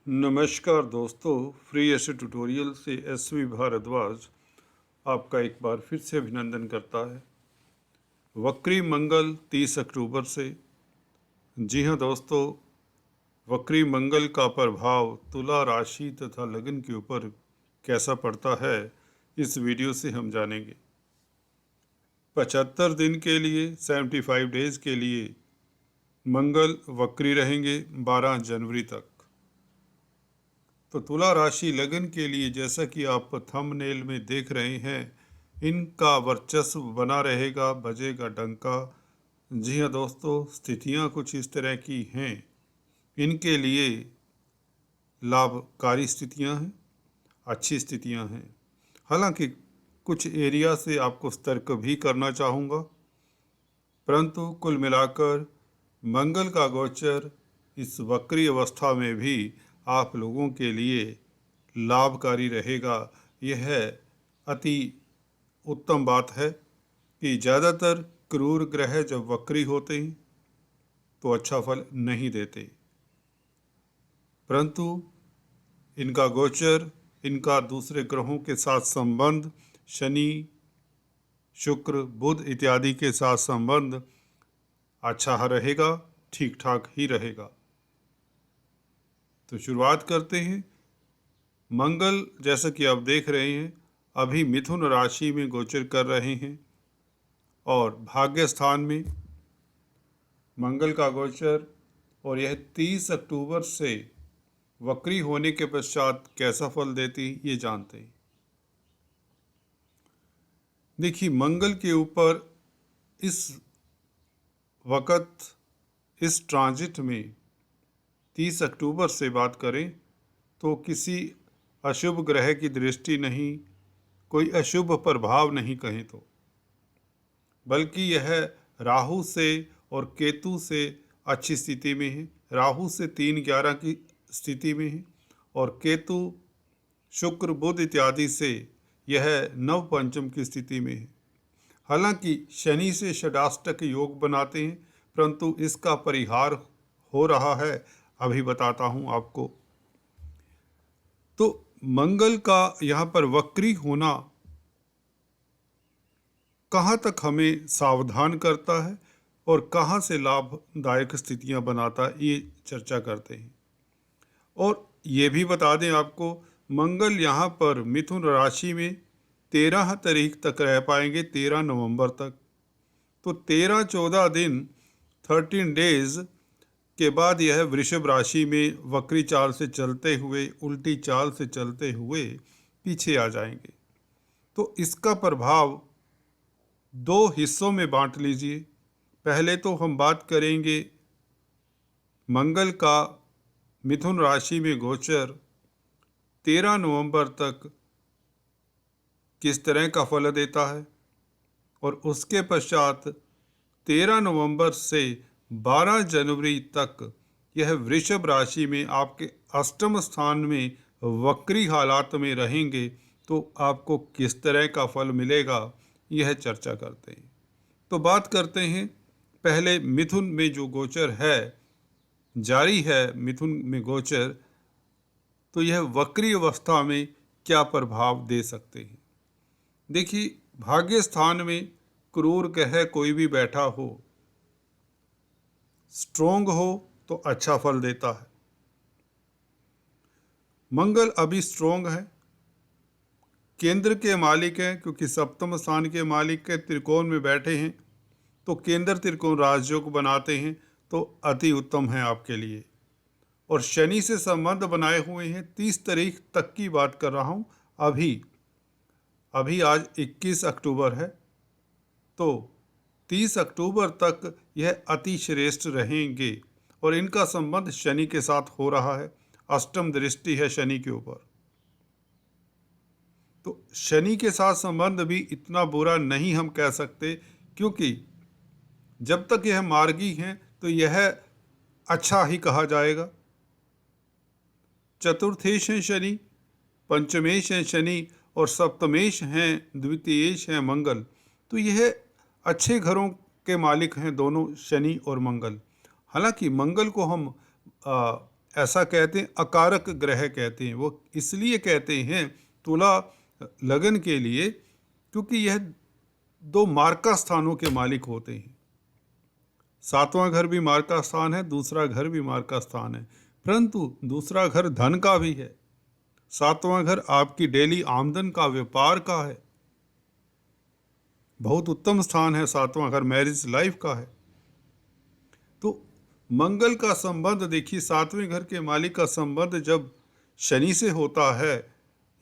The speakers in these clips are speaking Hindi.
नमस्कार दोस्तों, फ्री एसे ट्यूटोरियल से एसवी भारद्वाज आपका एक बार फिर से अभिनंदन करता है। वक्री मंगल 30 अक्टूबर से। जी हाँ दोस्तों, वक्री मंगल का प्रभाव तुला राशि तथा लगन के ऊपर कैसा पड़ता है, इस वीडियो से हम जानेंगे। 75 दिन के लिए 75 डेज के लिए मंगल वक्री रहेंगे 12 जनवरी तक। तो तुला राशि लगन के लिए जैसा कि आप थंबनेल में देख रहे हैं, इनका वर्चस्व बना रहेगा, बजेगा डंका। जी हाँ दोस्तों, स्थितियाँ कुछ इस तरह की हैं, इनके लिए लाभकारी स्थितियाँ हैं, अच्छी स्थितियाँ हैं। हालांकि कुछ एरिया से आपको सतर्क भी करना चाहूँगा, परंतु कुल मिलाकर मंगल का गोचर इस वक्री अवस्था में भी आप लोगों के लिए लाभकारी रहेगा। यह अति उत्तम बात है कि ज़्यादातर क्रूर ग्रह जब वक्री होते हैं तो अच्छा फल नहीं देते, परंतु इनका गोचर, इनका दूसरे ग्रहों के साथ संबंध, शनि, शुक्र, बुध इत्यादि के साथ संबंध अच्छा रहेगा, ठीक ठाक ही रहेगा। तो शुरुआत करते हैं। मंगल जैसा कि आप देख रहे हैं अभी मिथुन राशि में गोचर कर रहे हैं और भाग्य स्थान में मंगल का गोचर, और यह 30 अक्टूबर से वक्री होने के पश्चात कैसा फल देती ये जानते हैं। देखिए, मंगल के ऊपर इस वक़्त इस ट्रांजिट में 30 अक्टूबर से बात करें तो किसी अशुभ ग्रह की दृष्टि नहीं, कोई अशुभ प्रभाव नहीं कहें तो, बल्कि यह राहु से और केतु से अच्छी स्थिति में है। राहु से 3-11 की स्थिति में है और केतु, शुक्र, बुध इत्यादि से यह नव पंचम की स्थिति में है। हालांकि शनि से षडाष्टक योग बनाते हैं, परंतु इसका परिहार हो रहा है, अभी बताता हूँ आपको। तो मंगल का यहाँ पर वक्री होना कहाँ तक हमें सावधान करता है और कहाँ से लाभदायक स्थितियाँ बनाता है, ये चर्चा करते हैं। और ये भी बता दें आपको, मंगल यहाँ पर मिथुन राशि में 13 तारीख तक रह पाएंगे, 13 नवंबर तक। तो 13-14 दिन, 13 डेज के बाद यह वृषभ राशि में वक्री चाल से चलते हुए, उल्टी चाल से चलते हुए पीछे आ जाएंगे। तो इसका प्रभाव दो हिस्सों में बांट लीजिए। पहले तो हम बात करेंगे मंगल का मिथुन राशि में गोचर 13 नवंबर तक किस तरह का फल देता है, और उसके पश्चात 13 नवंबर से 12 जनवरी तक यह वृषभ राशि में आपके अष्टम स्थान में वक्री हालात में रहेंगे, तो आपको किस तरह का फल मिलेगा यह चर्चा करते हैं। तो बात करते हैं पहले मिथुन में जो गोचर है, जारी है मिथुन में गोचर, तो यह वक्री अवस्था में क्या प्रभाव दे सकते हैं। देखिए, भाग्य स्थान में क्रूर ग्रह कोई भी बैठा हो, स्ट्रोंग हो तो अच्छा फल देता है। मंगल अभी स्ट्रोंग है, केंद्र के मालिक हैं, क्योंकि सप्तम स्थान के मालिक के त्रिकोण में बैठे हैं, तो केंद्र त्रिकोण राजयोग बनाते हैं, तो अति उत्तम है आपके लिए। और शनि से संबंध बनाए हुए हैं, 30 तारीख तक की बात कर रहा हूँ। अभी आज 21 अक्टूबर है, तो 30 अक्टूबर तक यह अति श्रेष्ठ रहेंगे और इनका संबंध शनि के साथ हो रहा है। अष्टम दृष्टि है शनि के ऊपर, तो शनि के साथ संबंध भी इतना बुरा नहीं हम कह सकते, क्योंकि जब तक यह मार्गी हैं तो यह अच्छा ही कहा जाएगा। चतुर्थेश हैं शनि, पंचमेश हैं शनि और सप्तमेश हैं, द्वितीयेश हैं मंगल। तो यह अच्छे घरों के मालिक हैं दोनों, शनि और मंगल। हालांकि मंगल को हम ऐसा कहते हैं, अकारक ग्रह कहते हैं। वो इसलिए कहते हैं तुला लगन के लिए क्योंकि यह दो मार्का स्थानों के मालिक होते हैं। 7वां घर भी मार्का स्थान है, दूसरा घर भी मार्का स्थान है, परंतु दूसरा घर धन का भी है। 7वां घर आपकी डेली आमदन का, व्यापार का है। बहुत उत्तम स्थान है 7वां घर, मैरिज लाइफ का है। तो मंगल का संबंध देखिए, 7वें घर के मालिक का संबंध जब शनि से होता है,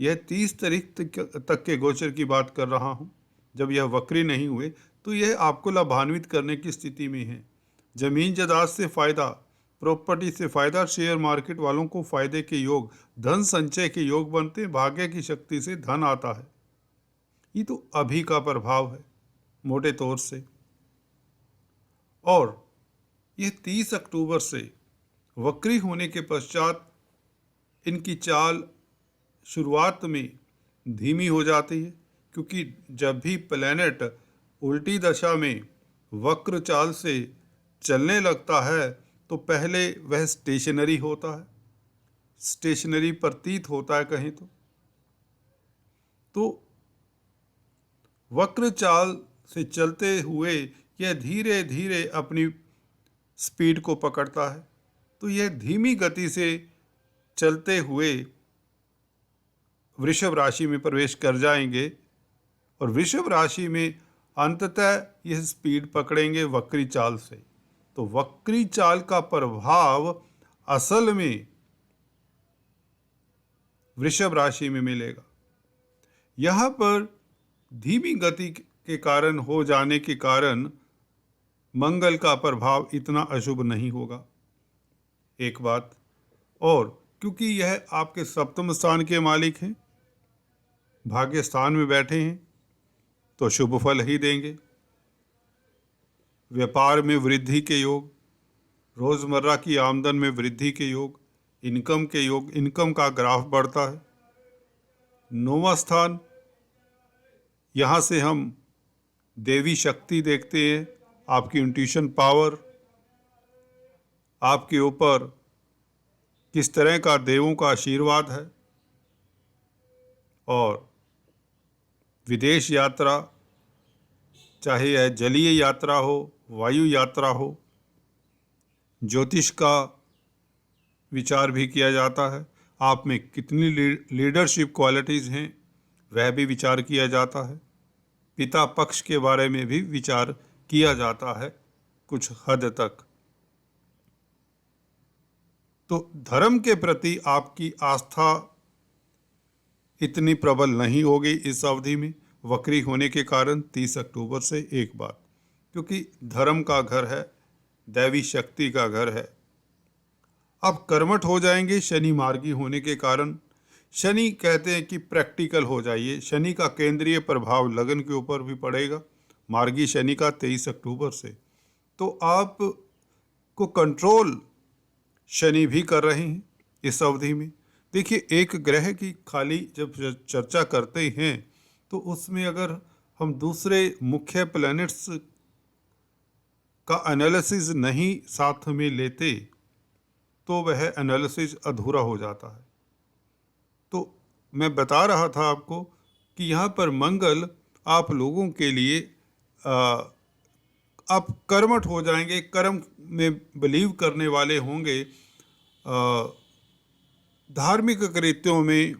यह 30 तारीख तक के गोचर की बात कर रहा हूँ, जब यह वक्री नहीं हुए, तो यह आपको लाभान्वित करने की स्थिति में है। जमीन जायदाद से फायदा, प्रॉपर्टी से फायदा, शेयर मार्केट वालों को फायदे के योग, धन संचय के योग बनते हैं, भाग्य की शक्ति से धन आता है। ये तो अभी का प्रभाव है मोटे तौर से। और यह 30 अक्टूबर से वक्री होने के पश्चात इनकी चाल शुरुआत में धीमी हो जाती है, क्योंकि जब भी प्लैनेट उल्टी दशा में वक्र चाल से चलने लगता है तो पहले वह स्टेशनरी होता है, स्टेशनरी प्रतीत होता है कहीं तो वक्र चाल से चलते हुए यह धीरे धीरे अपनी स्पीड को पकड़ता है। तो यह धीमी गति से चलते हुए वृषभ राशि में प्रवेश कर जाएंगे और वृषभ राशि में अंततः यह स्पीड पकड़ेंगे वक्री चाल से। तो वक्री चाल का प्रभाव असल में वृषभ राशि में मिलेगा। यहाँ पर धीमी गति के कारण हो जाने के कारण मंगल का प्रभाव इतना अशुभ नहीं होगा, एक बात। और क्योंकि यह आपके सप्तम स्थान के मालिक हैं, भाग्य स्थान में बैठे हैं, तो शुभ फल ही देंगे। व्यापार में वृद्धि के योग, रोजमर्रा की आमदन में वृद्धि के योग, इनकम के योग, इनकम का ग्राफ बढ़ता है। 9वां स्थान, यहाँ से हम देवी शक्ति देखते हैं, आपकी इंट्यूशन पावर, आपके ऊपर किस तरह का देवों का आशीर्वाद है। और विदेश यात्रा, चाहे यह जलीय यात्रा हो, वायु यात्रा हो, ज्योतिष का विचार भी किया जाता है। आप में कितनी लीडरशिप क्वालिटीज़ हैं वह भी विचार किया जाता है। पिता पक्ष के बारे में भी विचार किया जाता है कुछ हद तक। तो धर्म के प्रति आपकी आस्था इतनी प्रबल नहीं होगी इस अवधि में वक्री होने के कारण 30 अक्टूबर से, एक बात, क्योंकि धर्म का घर है, दैवी शक्ति का घर है। अब कर्मठ हो जाएंगे शनि मार्गी होने के कारण। शनि कहते हैं कि प्रैक्टिकल हो जाइए। शनि का केंद्रीय प्रभाव लगन के ऊपर भी पड़ेगा, मार्गी शनि का 23 अक्टूबर से। तो आप को कंट्रोल शनि भी कर रहे हैं इस अवधि में। देखिए, एक ग्रह की खाली जब चर्चा करते हैं तो उसमें अगर हम दूसरे मुख्य प्लैनेट्स का एनालिसिस नहीं साथ में लेते तो वह एनालिसिस अधूरा हो जाता है। तो मैं बता रहा था आपको कि यहाँ पर मंगल आप लोगों के लिए आप कर्मठ हो जाएंगे, कर्म में बिलीव करने वाले होंगे, धार्मिक कृत्यों में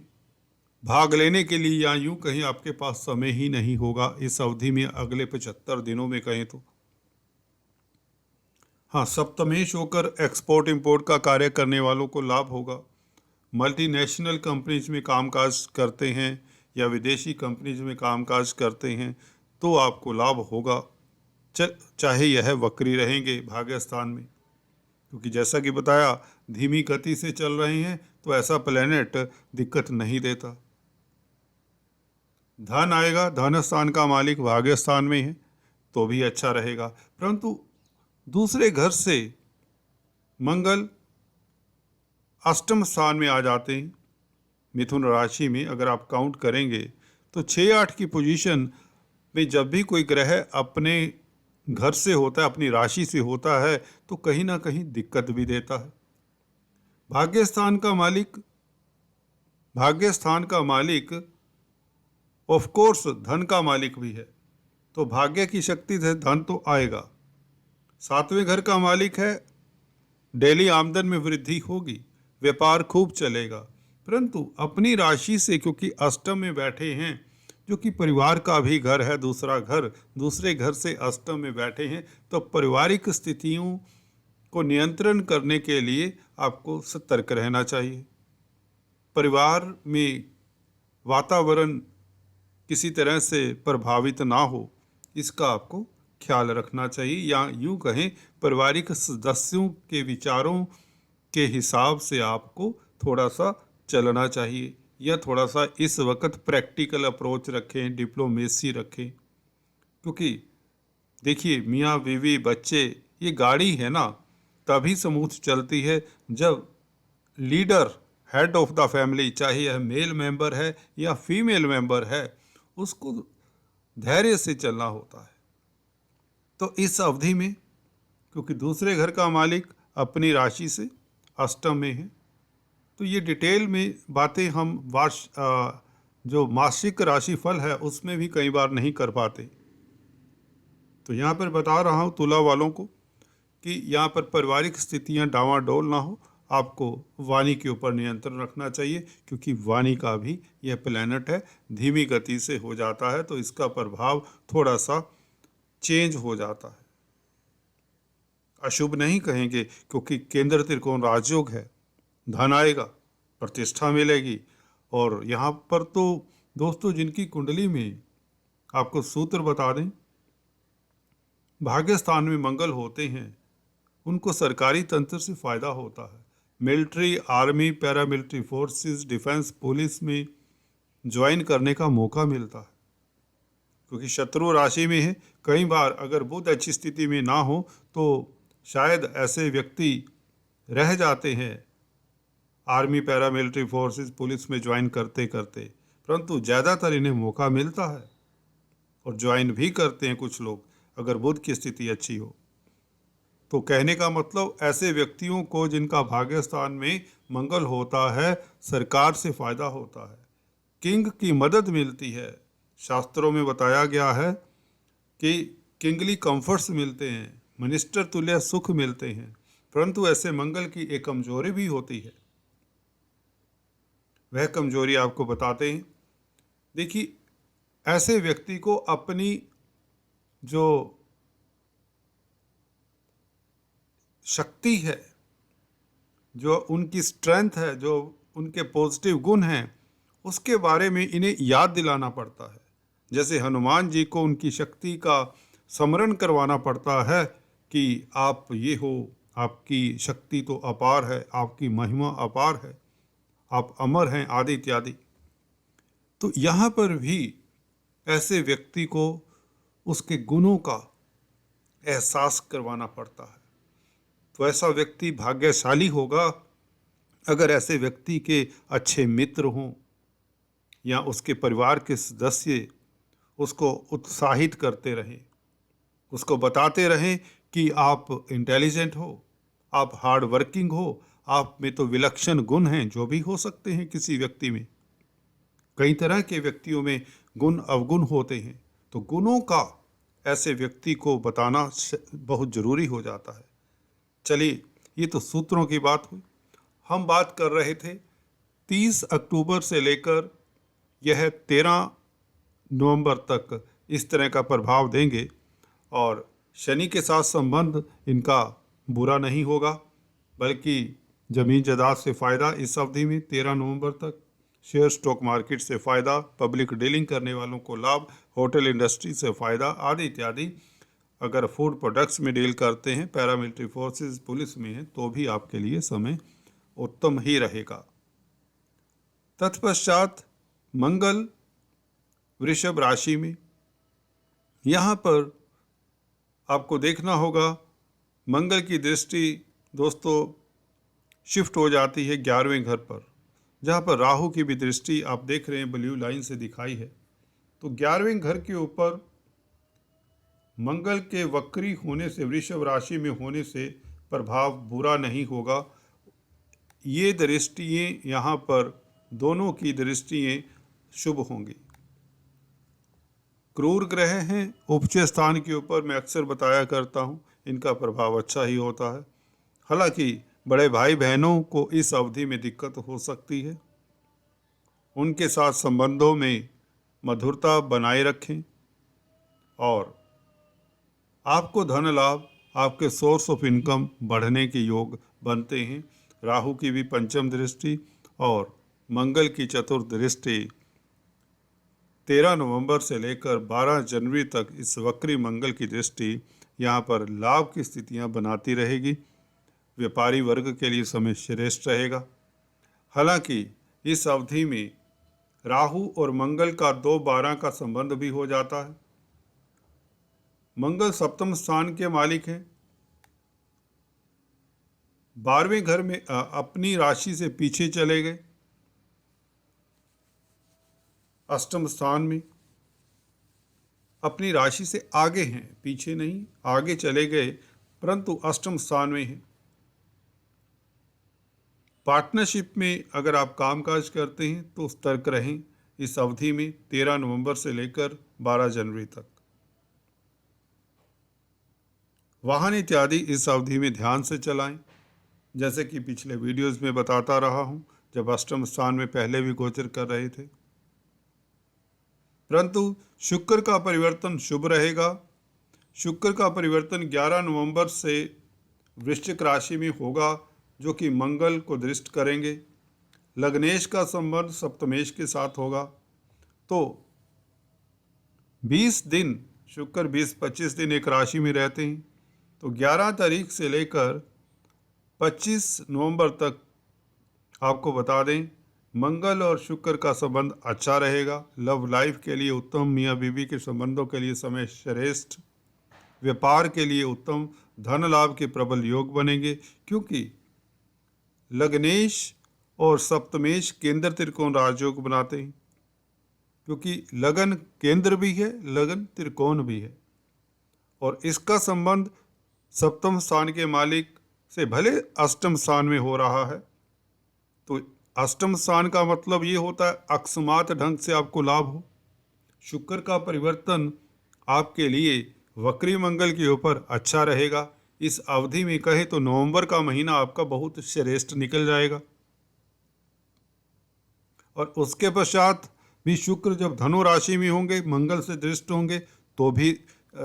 भाग लेने के लिए, या यूँ कहीं आपके पास समय ही नहीं होगा इस अवधि में, अगले 75 दिनों में कहें तो। हाँ, सप्तमेश होकर एक्सपोर्ट इंपोर्ट का कार्य करने वालों को लाभ होगा। मल्टीनेशनल कंपनीज में कामकाज करते हैं या विदेशी कंपनीज में कामकाज करते हैं तो आपको लाभ होगा, चाहे यह वक्री रहेंगे भाग्य स्थान में, क्योंकि जैसा कि बताया धीमी गति से चल रहे हैं तो ऐसा प्लैनेट दिक्कत नहीं देता। धन आएगा, धन स्थान का मालिक भाग्य स्थान में है तो भी अच्छा रहेगा, परंतु दूसरे घर से मंगल अष्टम स्थान में आ जाते हैं। मिथुन राशि में अगर आप काउंट करेंगे तो 6-8 की पोजीशन में जब भी कोई ग्रह अपने घर से होता है, अपनी राशि से होता है, तो कहीं ना कहीं दिक्कत भी देता है। भाग्य स्थान का मालिक ऑफ कोर्स धन का मालिक भी है, तो भाग्य की शक्ति से धन तो आएगा। 7वें घर का मालिक है, डेली आमदन में वृद्धि होगी, व्यापार खूब चलेगा। परंतु अपनी राशि से, क्योंकि अष्टम में बैठे हैं, जो कि परिवार का भी घर है, दूसरे घर से अष्टम में बैठे हैं, तो पारिवारिक स्थितियों को नियंत्रण करने के लिए आपको सतर्क रहना चाहिए। परिवार में वातावरण किसी तरह से प्रभावित ना हो, इसका आपको ख्याल रखना चाहिए, या यूं कहें पारिवारिक सदस्यों के विचारों के हिसाब से आपको थोड़ा सा चलना चाहिए, या थोड़ा सा इस वक्त प्रैक्टिकल अप्रोच रखें, डिप्लोमेसी रखें। क्योंकि देखिए, मियाँ बीवी बच्चे, ये गाड़ी है ना, तभी स्मूथ चलती है जब leader, head of the family, चाहे यह मेल मेंबर है या फीमेल मेंबर है, उसको धैर्य से चलना होता है। तो इस अवधि में, क्योंकि दूसरे घर का मालिक अपनी राशि से अष्टम में है, तो ये डिटेल में बातें हम जो मासिक राशिफल है उसमें भी कई बार नहीं कर पाते। तो यहाँ पर बता रहा हूँ तुला वालों को कि यहाँ पर पारिवारिक स्थितियाँ डावाडोल ना हो, आपको वाणी के ऊपर नियंत्रण रखना चाहिए, क्योंकि वाणी का भी यह प्लैनेट है, धीमी गति से हो जाता है, तो इसका प्रभाव थोड़ा सा चेंज हो जाता है। अशुभ नहीं कहेंगे, क्योंकि केंद्र त्रिकोण राजयोग है, धन आएगा, प्रतिष्ठा मिलेगी। और यहाँ पर तो दोस्तों, जिनकी कुंडली में आपको सूत्र बता दें, भाग्य स्थान में मंगल होते हैं, उनको सरकारी तंत्र से फ़ायदा होता है। Military, army, paramilitary forces, defence, police में ज्वाइन करने का मौका मिलता है, क्योंकि शत्रु राशि में है। कई बार अगर बुध अच्छी स्थिति में ना हो तो शायद ऐसे व्यक्ति रह जाते हैं आर्मी, पैरामिलिट्री फोर्सेस, पुलिस में ज्वाइन करते करते, परंतु ज़्यादातर इन्हें मौका मिलता है और ज्वाइन भी करते हैं कुछ लोग, अगर बुध की स्थिति अच्छी हो। तो कहने का मतलब, ऐसे व्यक्तियों को जिनका भाग्य स्थान में मंगल होता है, सरकार से फ़ायदा होता है, किंग की मदद मिलती है। शास्त्रों में बताया गया है कि किंगली कंफर्ट्स मिलते हैं, मिनिस्टर तुल्य सुख मिलते हैं। परंतु ऐसे मंगल की एक कमजोरी भी होती है, वह कमजोरी आपको बताते हैं। देखिए, ऐसे व्यक्ति को अपनी जो शक्ति है, जो उनकी स्ट्रेंथ है, जो उनके पॉजिटिव गुण हैं, उसके बारे में इन्हें याद दिलाना पड़ता है। जैसे हनुमान जी को उनकी शक्ति का स्मरण करवाना पड़ता है कि आप ये हो, आपकी शक्ति तो अपार है, आपकी महिमा अपार है, आप अमर हैं, आदि इत्यादि। तो यहाँ पर भी ऐसे व्यक्ति को उसके गुणों का एहसास करवाना पड़ता है। तो ऐसा व्यक्ति भाग्यशाली होगा अगर ऐसे व्यक्ति के अच्छे मित्र हों, या उसके परिवार के सदस्य उसको उत्साहित करते रहें, उसको बताते रहें कि आप इंटेलिजेंट हो, आप हार्ड वर्किंग हो, आप में तो विलक्षण गुण हैं, जो भी हो सकते हैं किसी व्यक्ति में। कई तरह के व्यक्तियों में गुण अवगुण होते हैं, तो गुणों का ऐसे व्यक्ति को बताना बहुत ज़रूरी हो जाता है। चलिए, ये तो सूत्रों की बात हुई। हम बात कर रहे थे 30 अक्टूबर से लेकर यह 13 नवंबर तक इस तरह का प्रभाव देंगे, और शनि के साथ संबंध इनका बुरा नहीं होगा, बल्कि ज़मीन जायदाद से फ़ायदा इस अवधि में 13 नवंबर तक, शेयर स्टॉक मार्केट से फ़ायदा, पब्लिक डीलिंग करने वालों को लाभ, होटल इंडस्ट्री से फ़ायदा, आदि इत्यादि। अगर फूड प्रोडक्ट्स में डील करते हैं, पैरामिलिट्री फोर्सेस, पुलिस में हैं, तो भी आपके लिए समय उत्तम ही रहेगा। तत्पश्चात मंगल वृषभ राशि में, यहाँ पर आपको देखना होगा मंगल की दृष्टि दोस्तों शिफ्ट हो जाती है 11वें घर पर, जहाँ पर राहु की भी दृष्टि आप देख रहे हैं ब्लू लाइन से दिखाई है। तो 11वें घर के ऊपर मंगल के वक्री होने से, वृषभ राशि में होने से प्रभाव बुरा नहीं होगा। ये दृष्टियाँ यहाँ पर दोनों की दृष्टियाँ शुभ होंगी। क्रूर ग्रह हैं उपज स्थान के ऊपर, मैं अक्सर बताया करता हूँ, इनका प्रभाव अच्छा ही होता है। हालांकि बड़े भाई बहनों को इस अवधि में दिक्कत हो सकती है। उनके साथ संबंधों में मधुरता बनाए रखें और आपको धन लाभ, आपके सोर्स ऑफ इनकम बढ़ने के योग बनते हैं। राहु की भी पंचम दृष्टि और मंगल की चतुर्थ दृष्टि 13 नवंबर से लेकर 12 जनवरी तक इस वक्री मंगल की दृष्टि यहाँ पर लाभ की स्थितियाँ बनाती रहेगी। व्यापारी वर्ग के लिए समय श्रेष्ठ रहेगा। हालांकि इस अवधि में राहु और मंगल का 2-12 का संबंध भी हो जाता है। मंगल सप्तम स्थान के मालिक हैं। 12वें घर में अपनी राशि से पीछे चले गए, अष्टम स्थान में अपनी राशि से आगे हैं, पीछे नहीं, आगे चले गए, परंतु अष्टम स्थान में हैं। पार्टनरशिप में अगर आप कामकाज करते हैं तो सतर्क रहें इस अवधि में 13 नवंबर से लेकर 12 जनवरी तक। वाहन इत्यादि इस अवधि में ध्यान से चलाएं, जैसे कि पिछले वीडियोस में बताता रहा हूं, जब अष्टम स्थान में पहले भी गोचर कर रहे थे। परंतु शुक्र का परिवर्तन शुभ रहेगा। शुक्र का परिवर्तन 11 नवंबर से वृश्चिक राशि में होगा, जो कि मंगल को दृष्ट करेंगे। लग्नेश का संबंध सप्तमेश के साथ होगा। तो 20 दिन शुक्र 20-25 दिन एक राशि में रहते हैं। तो 11 तारीख से लेकर 25 नवंबर तक आपको बता दें, मंगल और शुक्र का संबंध अच्छा रहेगा। लव लाइफ के लिए उत्तम, मियाँ बीवी के संबंधों के लिए समय श्रेष्ठ, व्यापार के लिए उत्तम, धन लाभ के प्रबल योग बनेंगे, क्योंकि लग्नेश और सप्तमेश केंद्र त्रिकोण राजयोग बनाते हैं। क्योंकि लगन केंद्र भी है, लगन त्रिकोण भी है, और इसका संबंध सप्तम स्थान के मालिक से भले अष्टम स्थान में हो रहा है। तो अष्टम स्थान का मतलब ये होता है अकस्मात ढंग से आपको लाभ हो। शुक्र का परिवर्तन आपके लिए वक्री मंगल के ऊपर अच्छा रहेगा। इस अवधि में कहे तो नवंबर का महीना आपका बहुत श्रेष्ठ निकल जाएगा। और उसके पश्चात भी शुक्र जब धनु राशि में होंगे, मंगल से दृष्ट होंगे, तो भी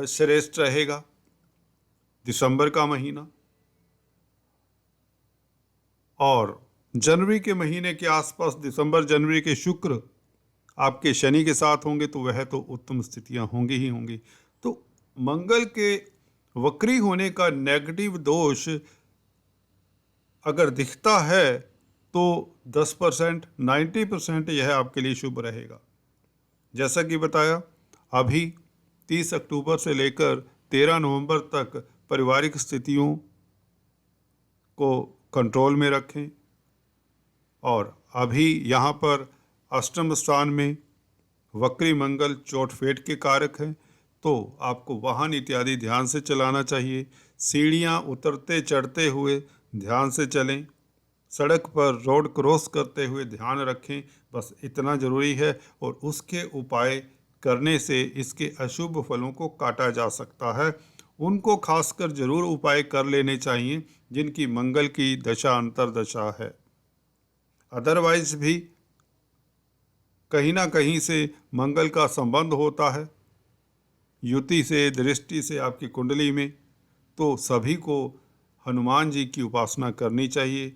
श्रेष्ठ रहेगा दिसंबर का महीना। और जनवरी के महीने के आसपास, दिसंबर जनवरी के शुक्र आपके शनि के साथ होंगे, तो वह तो उत्तम स्थितियां होंगी ही होंगी। तो मंगल के वक्री होने का नेगेटिव दोष अगर दिखता है तो 10%, 90% यह आपके लिए शुभ रहेगा। जैसा कि बताया, अभी 30 अक्टूबर से लेकर 13 नवंबर तक पारिवारिक स्थितियों को कंट्रोल में रखें। और अभी यहाँ पर अष्टम स्थान में वक्री मंगल चोट फेट के कारक हैं, तो आपको वाहन इत्यादि ध्यान से चलाना चाहिए। सीढ़ियाँ उतरते चढ़ते हुए ध्यान से चलें। सड़क पर रोड क्रॉस करते हुए ध्यान रखें, बस इतना ज़रूरी है। और उसके उपाय करने से इसके अशुभ फलों को काटा जा सकता है। उनको खासकर जरूर उपाय कर लेने चाहिए जिनकी मंगल की दशा अंतर्दशा है। अदरवाइज भी कहीं ना कहीं से मंगल का संबंध होता है युति से, दृष्टि से आपकी कुंडली में, तो सभी को हनुमान जी की उपासना करनी चाहिए।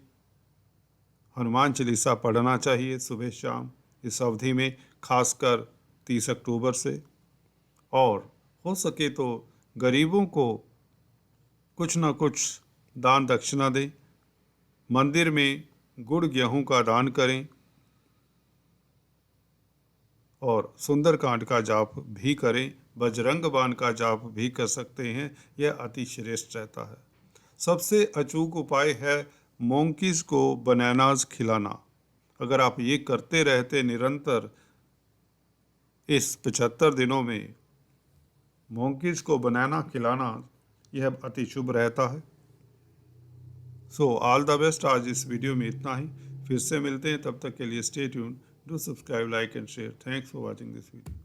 हनुमान चालीसा पढ़ना चाहिए सुबह शाम इस अवधि में, खासकर 30 अक्टूबर से। और हो सके तो गरीबों को कुछ ना कुछ दान दक्षिणा दें। मंदिर में गुड़ गेहूं का दान करें और सुंदरकांड का जाप भी करें। बजरंग बाण का जाप भी कर सकते हैं, यह अति श्रेष्ठ रहता है। सबसे अचूक उपाय है मोंकीज को बनानास खिलाना। अगर आप ये करते रहते निरंतर इस 75 दिनों में, मोंकीज को बनाना खिलाना, यह अति शुभ रहता है। So all the best. आज इस वीडियो में इतना ही, फिर से मिलते हैं, तब तक के लिए stay tune, do subscribe, like and share. Thanks for watching this video.